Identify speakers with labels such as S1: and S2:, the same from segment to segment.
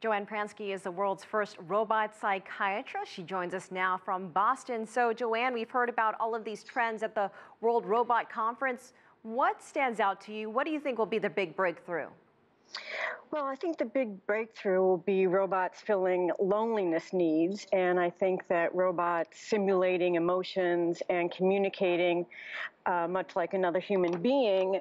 S1: Joanne Pransky is the world's first robot psychiatrist. She joins us now from Boston. So, Joanne, we've heard about all of these trends at the World Robot Conference. What stands out to you? What do you think will be the big breakthrough?
S2: Well, I think the big breakthrough will be robots filling loneliness needs, and I think that robots simulating emotions and communicating much like another human being,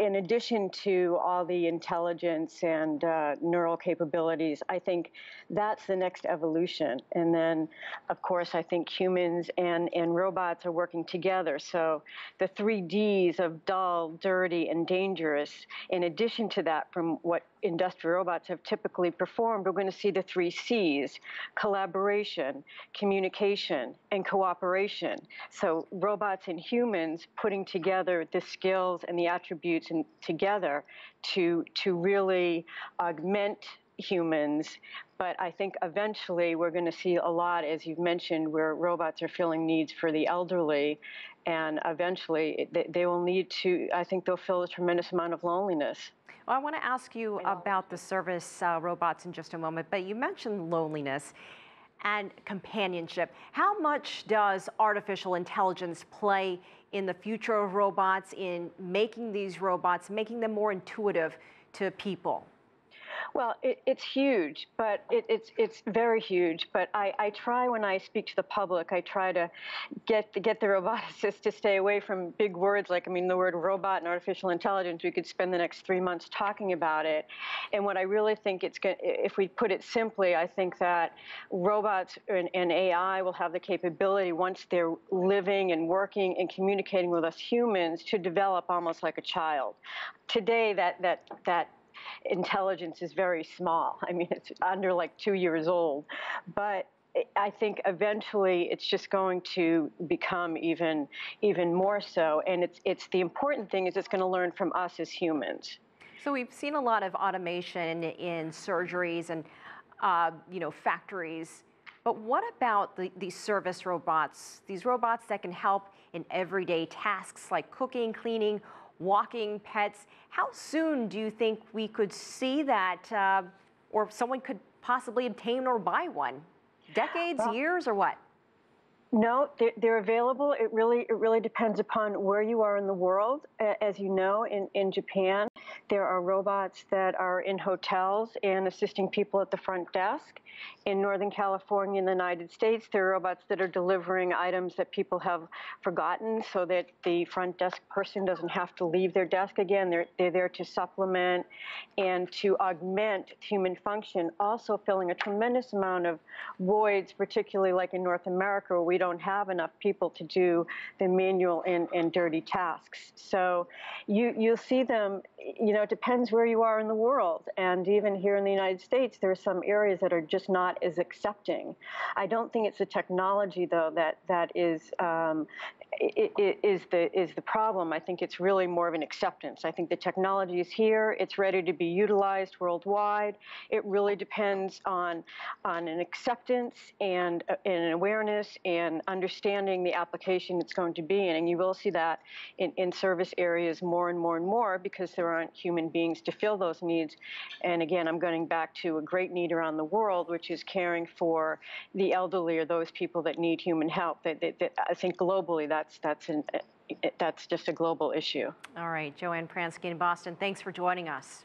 S2: in addition to all the intelligence and neural capabilities. I think that's the next evolution. And then, of course, I think humans and robots are working together. So the 3Ds of dull, dirty, and dangerous, in addition to that, from what industrial robots have typically performed, we're going to see the 3Cs: collaboration, communication, and cooperation. So robots and humans putting together the skills and the attributes together to really augment humans. But I think eventually we're going to see a lot, as you've mentioned, where robots are filling needs for the elderly, and eventually they will need to, I think they'll fill a tremendous amount of loneliness.
S1: Well, I want to ask you about the service robots in just a moment, but you mentioned loneliness and companionship. How much does artificial intelligence play in the future of robots, in making these robots, making them more intuitive to people?
S2: Well, it's huge, but it's very huge. But I try, when I speak to the public, I try to get the roboticists to stay away from big words like, the word robot and artificial intelligence. We could spend the next 3 months talking about it. And what I really think if we put it simply, I think that robots and AI will have the capability, once they're living and working and communicating with us humans, to develop almost like a child. Today, that intelligence is very small. It's under like 2 years old. But I think eventually it's just going to become even more so. And it's the important thing is it's going to learn from us as humans.
S1: So we've seen a lot of automation in surgeries and factories. But what about these service robots? These robots that can help in everyday tasks like cooking, cleaning, walking pets. How soon do you think we could see that, or someone could possibly obtain or buy one? Decades, years, or what?
S2: No, they're available. It really depends upon where you are in the world. As you know, in Japan, there are robots that are in hotels and assisting people at the front desk. In Northern California, in the United States, there are robots that are delivering items that people have forgotten, so that the front desk person doesn't have to leave their desk again. They're there to supplement and to augment human function, also filling a tremendous amount of voids, particularly like in North America, where we don't have enough people to do the manual and dirty tasks. So you'll see them, it depends where you are in the world. And even here in the United States, there are some areas that are just not as accepting. I don't think it's the technology, though, that is the problem. I think it's really more of an acceptance. I think the technology is here. It's ready to be utilized worldwide. It really depends on an acceptance and an awareness and understanding the application it's going to be in. And you will see that in service areas more and more and more, because there aren't human beings to fill those needs. And again, I'm going back to a great need around the world, which is caring for the elderly or those people that need human help. I think globally, that's just a global issue.
S1: All right, Joanne Pransky in Boston, thanks for joining us.